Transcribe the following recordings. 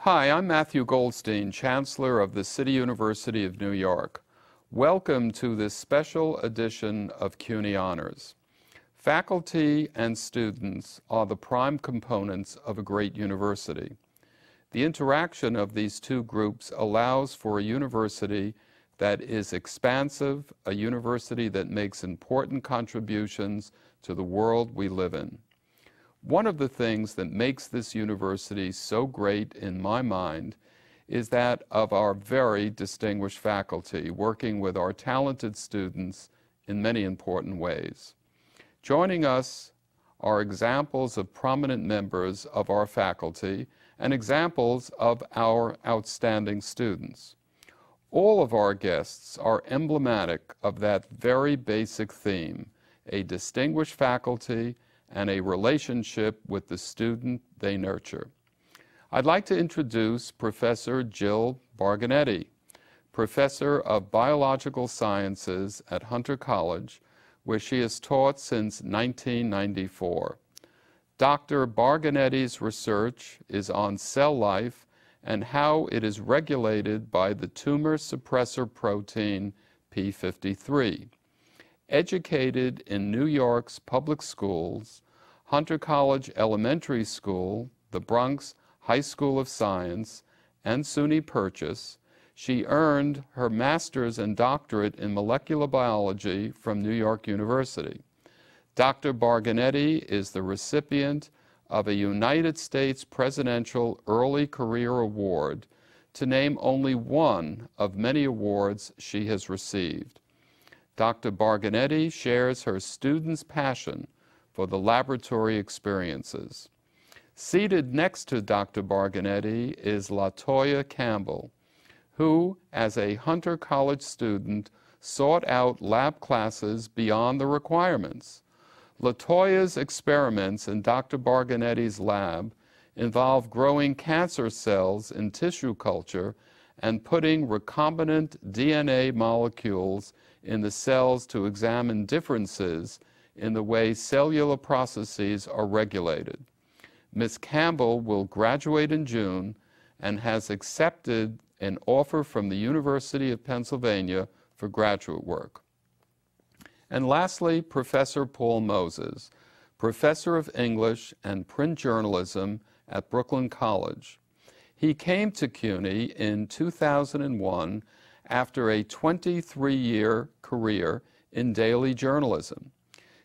Hi, I'm Matthew Goldstein, Chancellor of the City University of New York. Welcome to this special edition of CUNY Honors. Faculty and students are the prime components of a great university. The interaction of these two groups allows for a university that is expansive, a university that makes important contributions to the world we live in. One of the things that makes this university so great in my mind is that of our very distinguished faculty working with our talented students in many important ways. Joining us are examples of prominent members of our faculty and examples of our outstanding students. All of our guests are emblematic of that very basic theme, a distinguished faculty and a relationship with the student they nurture. I'd like to introduce Professor Jill Barganetti, Professor of Biological Sciences at Hunter College, where she has taught since 1994. Dr. Barganetti's research is on cell life and how it is regulated by the tumor suppressor protein p53. Educated in New York's public schools, Hunter College Elementary School, the Bronx High School of Science, and SUNY Purchase, she earned her master's and doctorate in molecular biology from New York University. Dr. Barganetti is the recipient of a United States Presidential Early Career Award, to name only one of many awards she has received. Dr. Barganetti shares her students' passion for the laboratory experiences. Seated next to Dr. Barganetti is Latoya Campbell, who, as a Hunter College student, sought out lab classes beyond the requirements. Latoya's experiments in Dr. Barganetti's lab involve growing cancer cells in tissue culture and putting recombinant DNA molecules in the cells to examine differences in the way cellular processes are regulated. Ms. Campbell will graduate in June and has accepted an offer from the University of Pennsylvania for graduate work. And lastly, Professor Paul Moses, Professor of English and Print Journalism at Brooklyn College. He came to CUNY in 2001 after a 23-year career in daily journalism.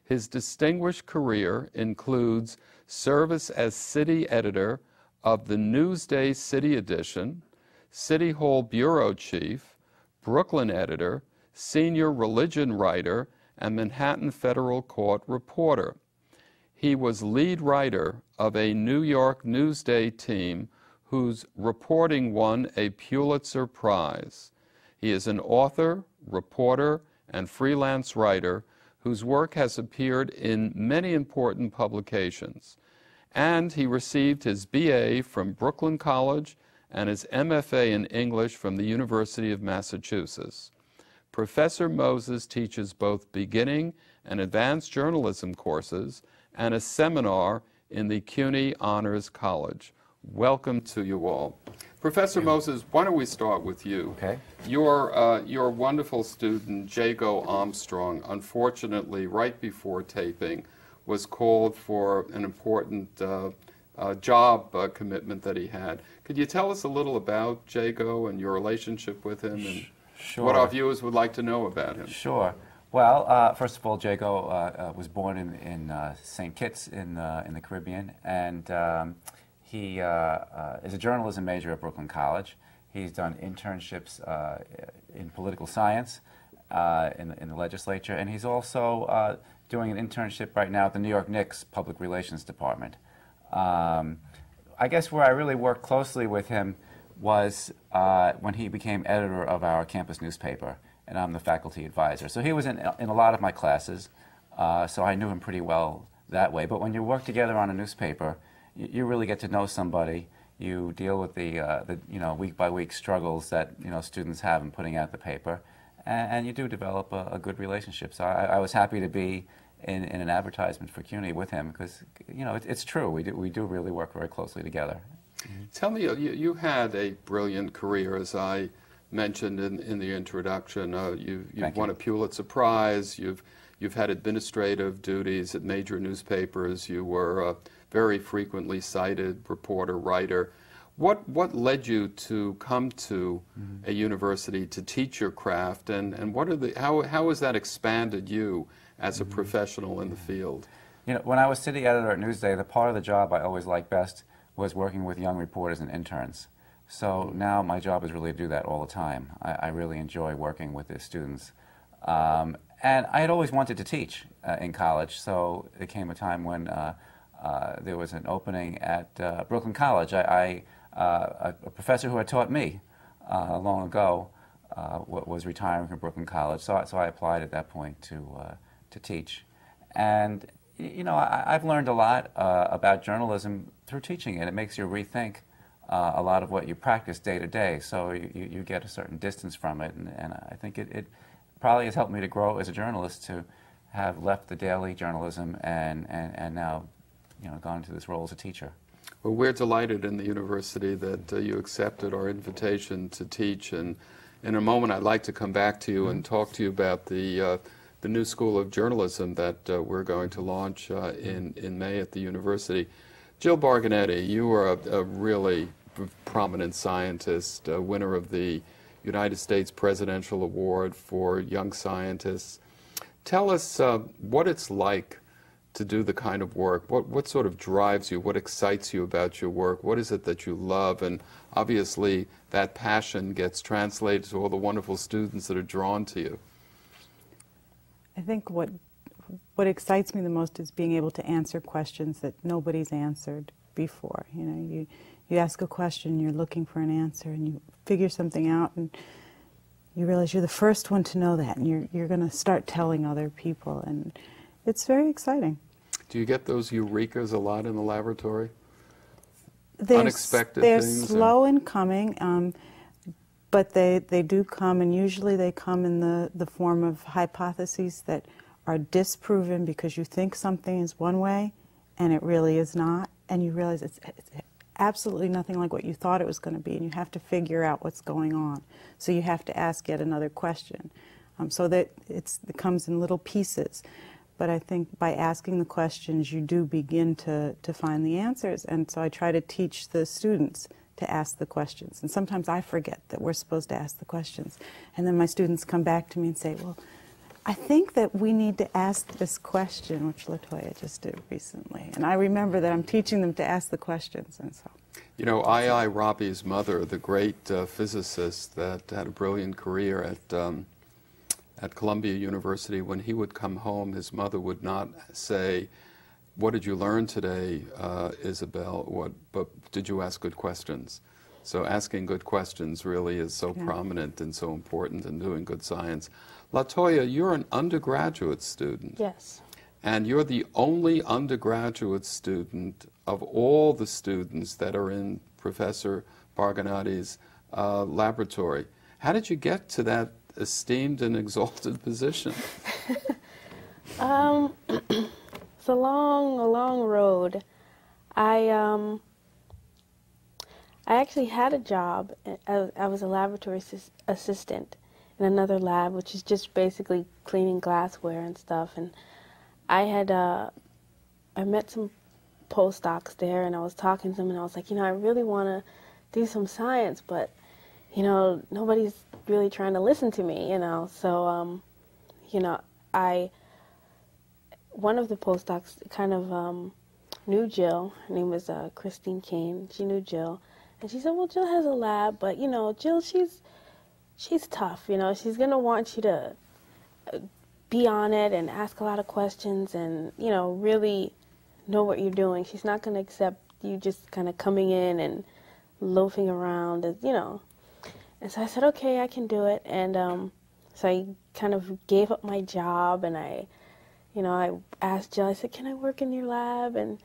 His distinguished career includes service as city editor of the Newsday City Edition, City Hall bureau chief, Brooklyn editor, senior religion writer, and Manhattan Federal Court reporter. He was lead writer of a New York Newsday team whose reporting won a Pulitzer Prize. He is an author, reporter, and freelance writer whose work has appeared in many important publications. And he received his BA from Brooklyn College and his MFA in English from the University of Massachusetts. Professor Moses teaches both beginning and advanced journalism courses and a seminar in the CUNY Honors College. Welcome to you all. Professor Moses, why don't we start with you? Okay. Your wonderful student, Jago Armstrong, unfortunately, right before taping, was called for an important job commitment that he had. Could you tell us a little about Jago and your relationship with him and what our viewers would like to know about him? Sure. Well, first of all, Jago was born in St. Kitts in the Caribbean, and he is a journalism major at Brooklyn College. He's done internships in political science in the legislature, and he's also doing an internship right now at the New York Knicks Public Relations Department. I guess where I really worked closely with him was when he became editor of our campus newspaper, and I'm the faculty advisor. So he was in a lot of my classes, so I knew him pretty well that way. But when you work together on a newspaper, you really get to know somebody. You deal with the week-by-week struggles that students have in putting out the paper, and you do develop a good relationship. So I was happy to be in an advertisement for CUNY with him because it's true. We do really work very closely together. Tell me, you had a brilliant career, as I mentioned in the introduction. You've won a Pulitzer Prize. You've had administrative duties at major newspapers. You were a very frequently cited reporter, writer. What led you to come to a university to teach your craft, and what are how has that expanded you as a professional in the field? You know, when I was city editor at Newsday, the part of the job I always liked best was working with young reporters and interns. So now my job is really to do that all the time. I really enjoy working with the students. And I had always wanted to teach in college, so there came a time when there was an opening at Brooklyn College. A professor who had taught me long ago was retiring from Brooklyn College, so I applied at that point to teach. And you know, I've learned a lot about journalism through teaching it. It makes you rethink a lot of what you practice day to day, so you get a certain distance from it, and I think it probably has helped me to grow as a journalist, to have left the daily journalism and now, you know, gone into this role as a teacher. Well, we're delighted in the university that you accepted our invitation to teach, and in a moment I'd like to come back to you and talk to you about the new School of Journalism that we're going to launch in May at the university. Jill Barganetti, you are a really prominent scientist, winner of the United States Presidential Award for Young Scientists. Tell us what it's like to do the kind of work. What sort of drives you? What excites you about your work? What is it that you love? And obviously that passion gets translated to all the wonderful students that are drawn to you. I think what excites me the most is being able to answer questions that nobody's answered before. You know, you ask a question, you're looking for an answer, and you figure something out, and you realize you're the first one to know that, and you're going to start telling other people, and it's very exciting. Do you get those eurekas a lot in the laboratory? Unexpected they're things? They're slow in coming, but they do come, and usually they come in the form of hypotheses that are disproven because you think something is one way and it really is not, and you realize it's absolutely nothing like what you thought it was going to be, and you have to figure out what's going on. So you have to ask yet another question, so that it comes in little pieces. But I think by asking the questions, you do begin to find the answers, and so I try to teach the students to ask the questions. And sometimes I forget that we're supposed to ask the questions. And then my students come back to me and say, well, I think that we need to ask this question, which Latoya just did recently. And I remember that I'm teaching them to ask the questions. And so, you know, I.I. Rabi's mother, the great physicist that had a brilliant career at Columbia University, when he would come home, his mother would not say, "What did you learn today, Isabel?" But did you ask good questions? So asking good questions really is so prominent and so important in doing good science. Latoya, you're an undergraduate student. Yes. And you're the only undergraduate student of all the students that are in Professor Barganetti's laboratory. How did you get to that esteemed and exalted position? It's a long road. I actually had a job. I was a laboratory assistant in another lab, which is just basically cleaning glassware and stuff. And I met some postdocs there, and I was talking to them, and I was like, you know, I really want to do some science, but, you know, nobody's really trying to listen to me, you know. So, you know, one of the postdocs kind of knew Jill. Her name was Christine Kane. She knew Jill. And she said, well, Jill has a lab, but, you know, Jill, she's tough, you know. She's going to want you to be on it and ask a lot of questions and, you know, really know what you're doing. She's not going to accept you just kind of coming in and loafing around, as, you know. And so I said, okay, I can do it. And so I kind of gave up my job, and I asked Jill, I said, can I work in your lab? And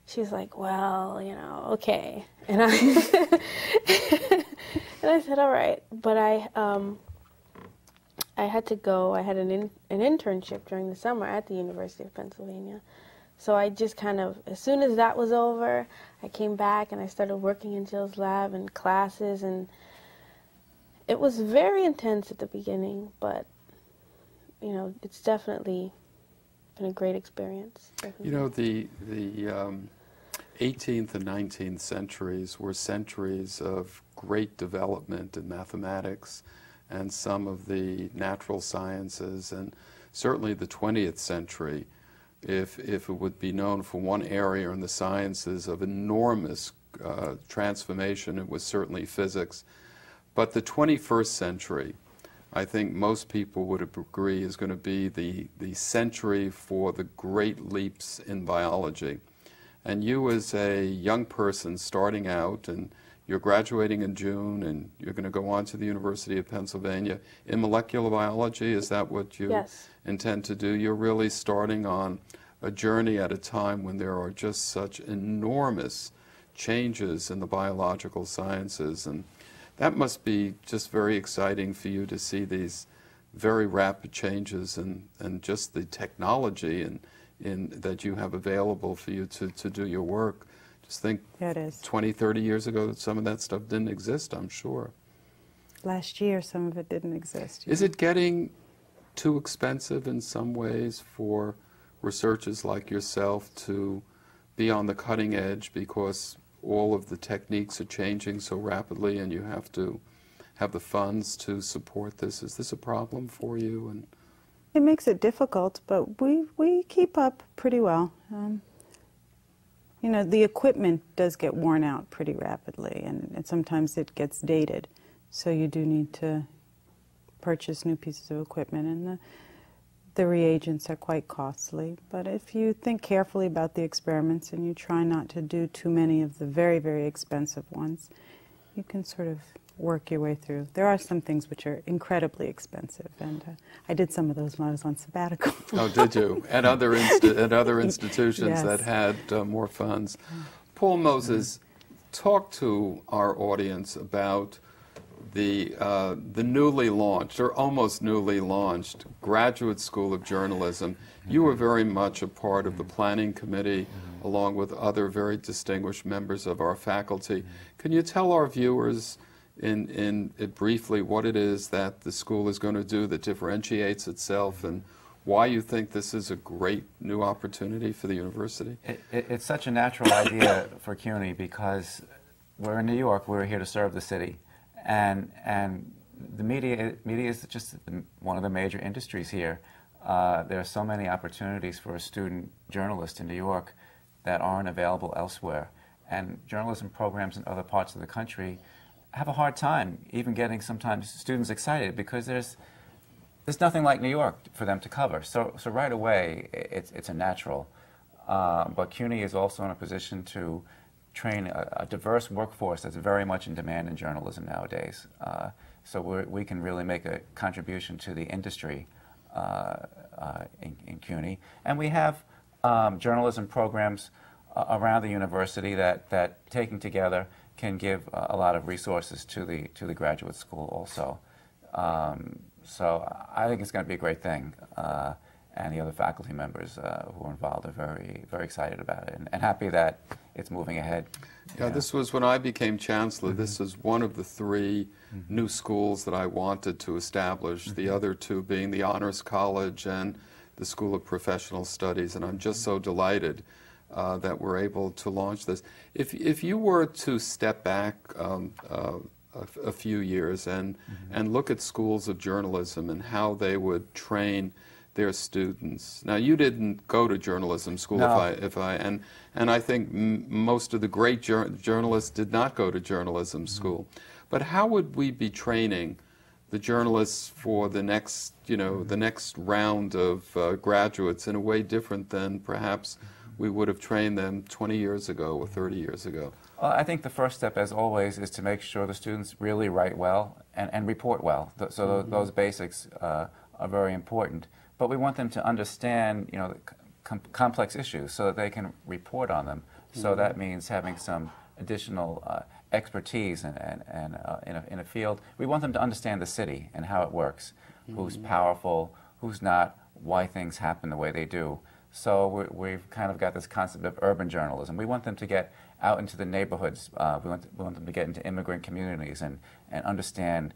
she was like, well, you know, okay. And I and I said, all right. But I had to go. I had an internship during the summer at the University of Pennsylvania. So I just kind of, as soon as that was over, I came back and I started working in Jill's lab and classes, and it was very intense at the beginning, but, you know, it's definitely been a great experience. Definitely. You know, the 18th and 19th centuries were centuries of great development in mathematics and some of the natural sciences, and certainly the 20th century, if it would be known for one area in the sciences of enormous transformation, it was certainly physics. But the 21st century, I think most people would agree, is going to be the century for the great leaps in biology. And you, as a young person starting out, and you're graduating in June, and you're going to go on to the University of Pennsylvania in molecular biology. Is that what you Yes. intend to do? You're really starting on a journey at a time when there are just such enormous changes in the biological sciences. And that must be just very exciting for you to see these very rapid changes and just the technology that you have available for you to do your work. Just think, Yeah, it is. 20, 30 years ago, some of that stuff didn't exist, I'm sure. Last year, some of it didn't exist. Is it getting too expensive in some ways for researchers like yourself to be on the cutting edge because all of the techniques are changing so rapidly and you have to have the funds to support this? Is this a problem for you? And It makes it difficult, but we keep up pretty well. You know, the equipment does get worn out pretty rapidly, and sometimes it gets dated. So you do need to purchase new pieces of equipment, and the reagents are quite costly. But if you think carefully about the experiments and you try not to do too many of the very, very expensive ones, you can sort of work your way through. There are some things which are incredibly expensive, and I did some of those when I was on sabbatical. oh, did you? At other institutions Yes. that had more funds. Paul Moses, talk to our audience about the newly launched, or almost newly launched, Graduate School of Journalism. You were very much a part of the planning committee, along with other very distinguished members of our faculty. Can you tell our viewers in briefly what it is that the school is going to do that differentiates itself, and why you think this is a great new opportunity for the university? It's such a natural idea for CUNY because we're in New York, we're here to serve the city, and the media is just one of the major industries here. There are so many opportunities for a student journalist in New York that aren't available elsewhere, and journalism programs in other parts of the country have a hard time even getting sometimes students excited because there's nothing like New York for them to cover. So right away, it's a natural. But CUNY is also in a position to train a diverse workforce that's very much in demand in journalism nowadays. So we can really make a contribution to the industry in CUNY. And we have journalism programs around the university that taken together can give a lot of resources to the graduate school also. So I think it's going to be a great thing, and the other faculty members who are involved are very, very excited about it and happy that it's moving ahead. Yeah, this was when I became chancellor. This is one of the three new schools that I wanted to establish, the other two being the Honors College and the School of Professional Studies, and I'm just so delighted that we're able to launch this. If you were to step back a few years and look at schools of journalism and how they would train their students. Now, you didn't go to journalism school, no. and I think most of the great journalists did not go to journalism school. But how would we be training the journalists for the next, the next round of graduates in a way different than perhaps we would have trained them 20 years ago or 30 years ago? Well, I think the first step, as always, is to make sure the students really write well and report well. So those basics are very important. But we want them to understand, the complex issues so that they can report on them. So that means having some additional expertise in a field. We want them to understand the city and how it works, who's powerful, who's not, why things happen the way they do. So we've kind of got this concept of urban journalism. We want them to get out into the neighborhoods. We want them to get into immigrant communities and understand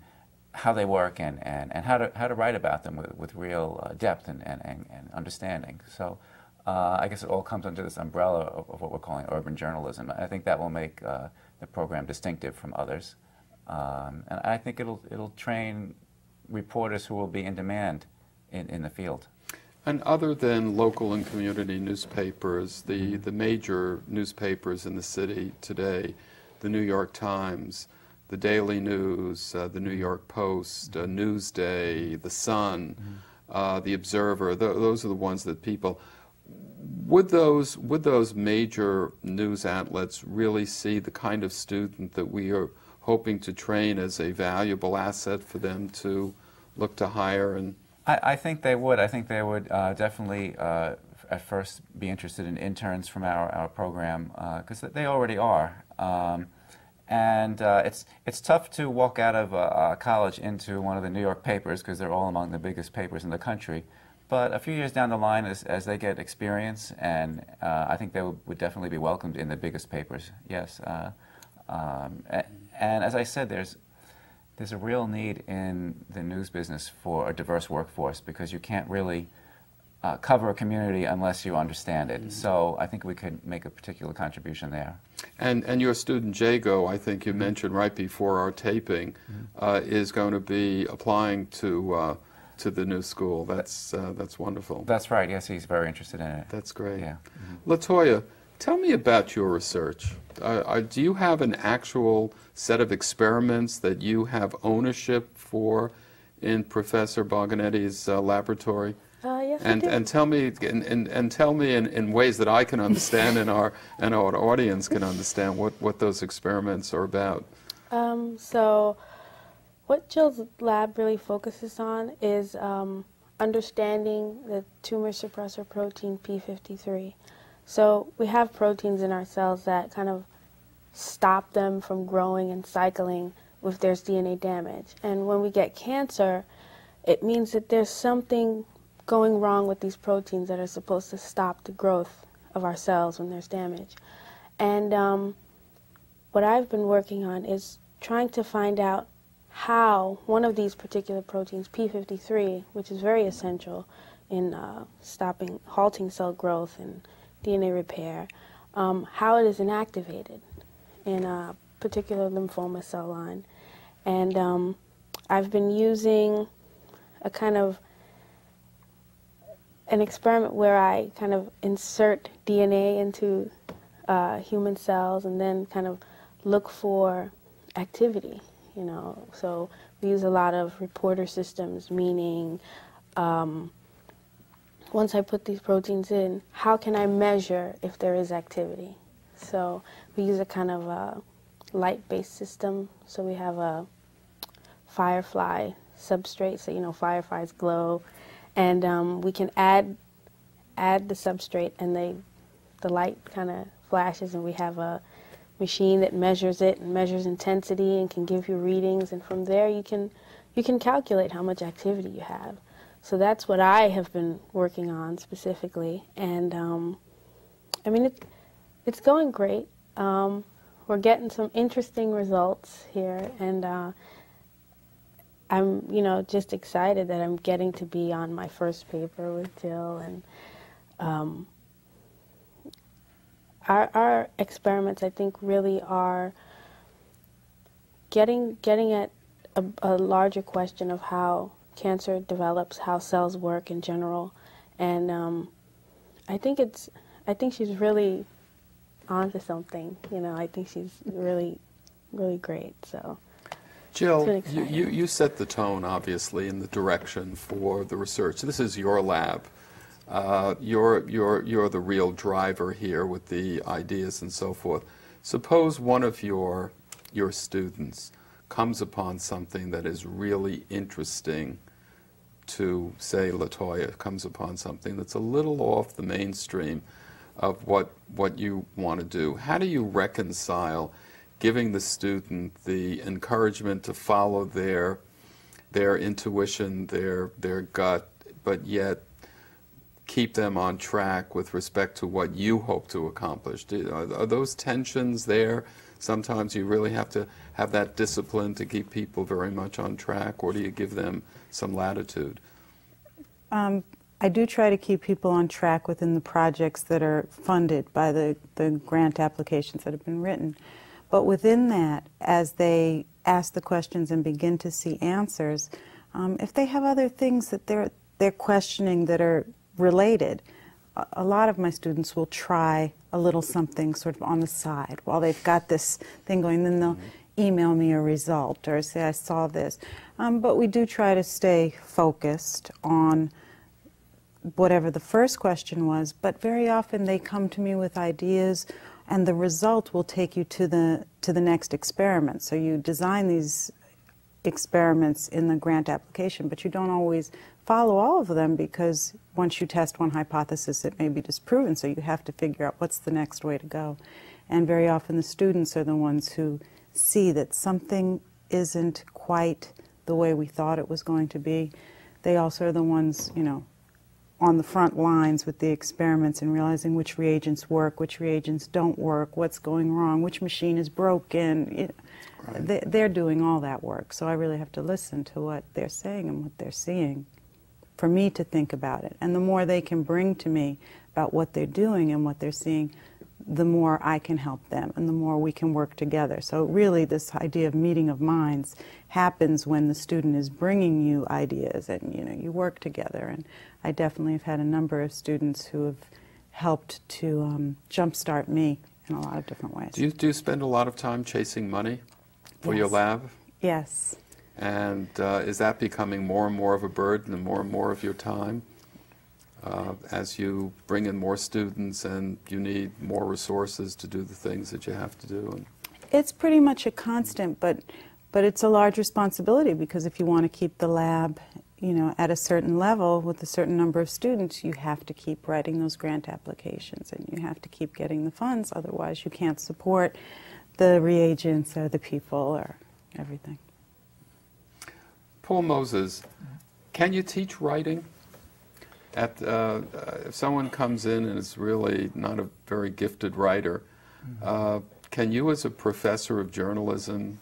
how they work and how to write about them with real depth and understanding. So I guess it all comes under this umbrella of what we're calling urban journalism. I think that will make the program distinctive from others. And I think it'll train reporters who will be in demand in the field. And other than local and community newspapers, the major newspapers in the city today, the New York Times, the Daily News, the New York Post, Newsday, the Sun, the Observer, those are the ones that people, would those major news outlets really see the kind of student that we are hoping to train as a valuable asset for them to look to hire? And I think they would. I think they would definitely at first be interested in interns from our program, because they already are. And it's tough to walk out of college into one of the New York papers, because they're all among the biggest papers in the country. But a few years down the line, as they get experience, and I think they would definitely be welcomed in the biggest papers, yes. And as I said, there's a real need in the news business for a diverse workforce, because you can't really cover a community unless you understand it. So I think we could make a particular contribution there. And your student Jago, I think you mentioned right before our taping, is going to be applying to the new school. That's wonderful. That's right. Yes, he's very interested in it. That's great. Yeah. Latoya, tell me about your research. Do you have an actual set of experiments that you have ownership for in Professor Boganetti's laboratory? Yes, I do. And tell me in ways that I can understand and our audience can understand what those experiments are about. So what Jill's lab really focuses on is understanding the tumor suppressor protein P53. So we have proteins in our cells that kind of stop them from growing and cycling if there's DNA damage. And when we get cancer, it means that there's something going wrong with these proteins that are supposed to stop the growth of our cells when there's damage. And what I've been working on is trying to find out how one of these particular proteins, P53, which is very essential in halting cell growth and DNA repair, how it is inactivated in a particular lymphoma cell line. And I've been using an experiment where I kind of insert DNA into human cells and then kind of look for activity, you know. So we use a lot of reporter systems, meaning once I put these proteins in, how can I measure if there is activity? So we use a kind of light-based system. So we have a firefly substrate, so you know fireflies glow, and we can add the substrate, and the light kind of flashes, and we have a machine that measures it and measures intensity and can give you readings, and from there you can calculate how much activity you have. So that's what I have been working on specifically, and I mean it's going great. We're getting some interesting results here, and I'm just excited that I'm getting to be on my first paper with Jill, and our experiments, I think, really are getting at a larger question of how cancer develops, how cells work in general, and I think she's really onto something. You know, I think she's really, really great. So. Jill, you set the tone, obviously, in the direction for the research. This is your lab. You're the real driver here with the ideas and so forth. Suppose one of your students comes upon something that is really interesting to, say, Latoya, comes upon something that's a little off the mainstream of what you want to do. How do you reconcile giving the student the encouragement to follow their intuition, their gut, but yet keep them on track with respect to what you hope to accomplish? Are those tensions there? Sometimes you really have to have that discipline to keep people very much on track, or do you give them some latitude? I do try to keep people on track within the projects that are funded by the grant applications that have been written. But within that, as they ask the questions and begin to see answers, if they have other things that they're questioning that are related, a lot of my students will try a little something sort of on the side while they've got this thing going. Then they'll email me a result or say, I saw this. But we do try to stay focused on whatever the first question was, but very often they come to me with ideas, and the result will take you to the next experiment. So you design these experiments in the grant application, but you don't always follow all of them, because once you test one hypothesis, it may be disproven, so you have to figure out what's the next way to go. And very often the students are the ones who see that something isn't quite the way we thought it was going to be. They also are the ones, you know, on the front lines with the experiments and realizing which reagents work, which reagents don't work, what's going wrong, which machine is broken. Right. They're doing all that work, so I really have to listen to what they're saying and what they're seeing for me to think about it. And the more they can bring to me about what they're doing and what they're seeing, the more I can help them and the more we can work together. So really this idea of meeting of minds happens when the student is bringing you ideas and, you know, you work together. And I definitely have had a number of students who have helped to jumpstart me in a lot of different ways. Do you spend a lot of time chasing money for your lab? Yes. And is that becoming more and more of a burden and more of your time as you bring in more students and you need more resources to do the things that you have to do? It's pretty much a constant, but it's a large responsibility, because if you want to keep the lab, you know, at a certain level with a certain number of students, you have to keep writing those grant applications and you have to keep getting the funds, otherwise you can't support the reagents or the people or everything. Paul Moses, can you teach writing? If someone comes in and is really not a very gifted writer, can you as a professor of journalism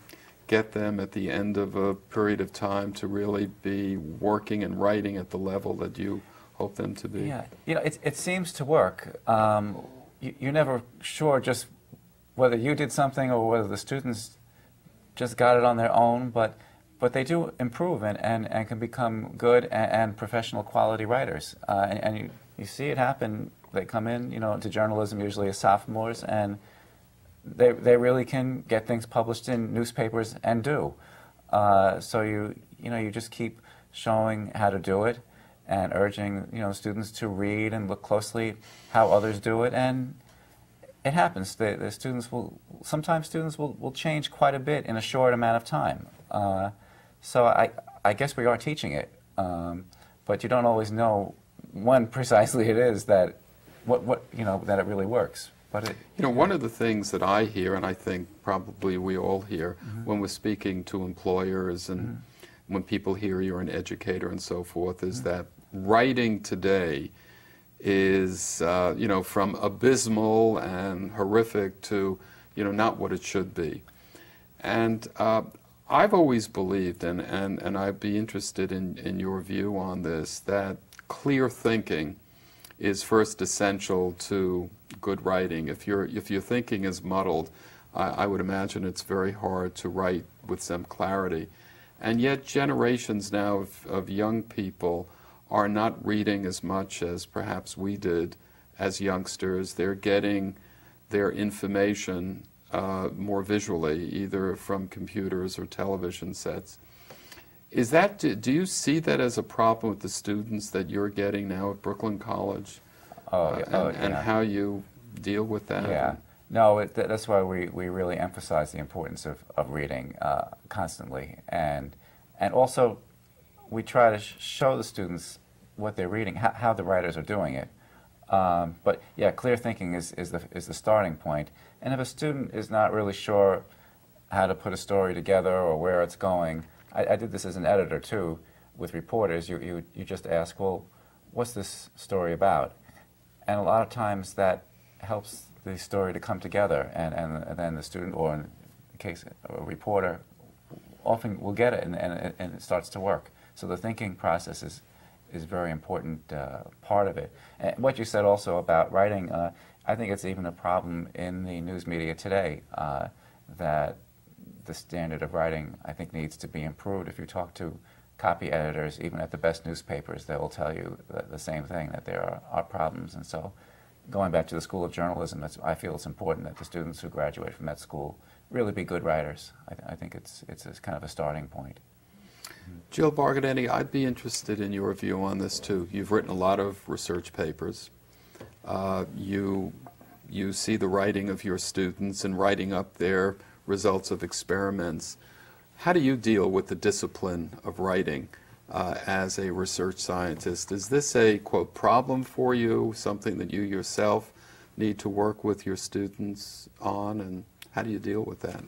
get them at the end of a period of time to really be working and writing at the level that you hope them to be? Yeah, you know, it seems to work. You're never sure just whether you did something or whether the students just got it on their own, but they do improve and can become good and professional quality writers. And you see it happen. They come in, you know, to journalism usually as sophomores, and they really can get things published in newspapers and do. So you just keep showing how to do it and urging, you know, students to read and look closely how others do it, and it happens. The students sometimes students will change quite a bit in a short amount of time. So I guess we are teaching it, but you don't always know when precisely it is that that it really works. But one of the things that I hear, and I think probably we all hear, when we're speaking to employers and when people hear you're an educator and so forth, is that writing today is, from abysmal and horrific to, not what it should be. And I've always believed, and I'd be interested in your view on this, that clear thinking is first essential to good writing. If your thinking is muddled, I would imagine it's very hard to write with some clarity. And yet generations now of young people are not reading as much as perhaps we did as youngsters. They're getting their information more visually, either from computers or television sets. Do you see that as a problem with the students that you're getting now at Brooklyn College? And how you deal with that? Yeah. No, that's why we really emphasize the importance of reading constantly. And also, we try to show the students what they're reading, how the writers are doing it. But yeah, clear thinking is the starting point. And if a student is not really sure how to put a story together or where it's going, I did this as an editor too with reporters. You just ask, well, what's this story about? And a lot of times that helps the story to come together, and then the student, or in the case a reporter, often will get it, and it starts to work. So the thinking process is very important part of it. And what you said also about writing, I think it's even a problem in the news media today, that the standard of writing, I think, needs to be improved. If you talk to copy editors, even at the best newspapers, they will tell you the same thing, that there are problems. And so going back to the School of Journalism, I feel it's important that the students who graduate from that school really be good writers. I think it's kind of a starting point. Jill Barganetti, I'd be interested in your view on this too. You've written a lot of research papers. You see the writing of your students and writing up their results of experiments. How do you deal with the discipline of writing as a research scientist? Is this a, quote, problem for you, something that you yourself need to work with your students on, and how do you deal with that?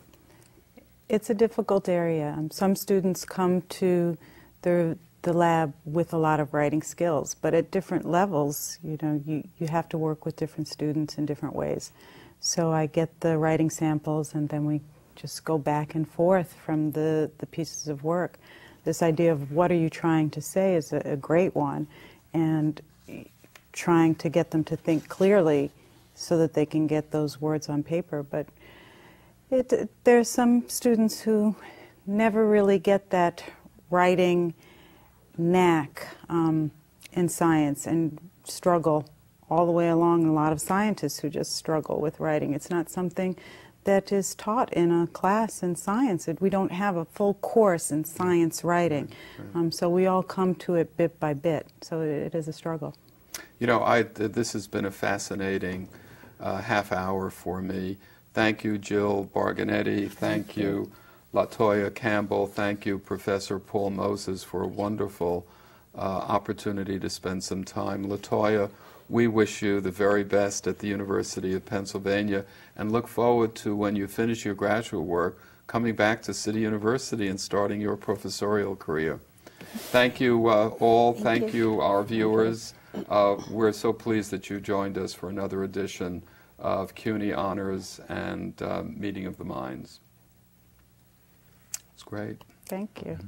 It's a difficult area. Some students come to the lab with a lot of writing skills, but at different levels, you know, you have to work with different students in different ways. So I get the writing samples, and then we just go back and forth from the pieces of work. This idea of what are you trying to say is a great one, and trying to get them to think clearly so that they can get those words on paper. But there's some students who never really get that writing knack in science and struggle all the way along, and a lot of scientists who just struggle with writing. It's not something that is taught in a class in science. We don't have a full course in science writing. So we all come to it bit by bit. So it is a struggle. You know, this has been a fascinating half hour for me. Thank you, Jill Barganetti. Thank you, Latoya Campbell. Thank you, Professor Paul Moses, for a wonderful opportunity to spend some time. Latoya, we wish you the very best at the University of Pennsylvania and look forward to, when you finish your graduate work, coming back to City University and starting your professorial career. Thank you all. Thank you, our viewers. We're so pleased that you joined us for another edition of CUNY Honors and Meeting of the Minds. It's great. Thank you.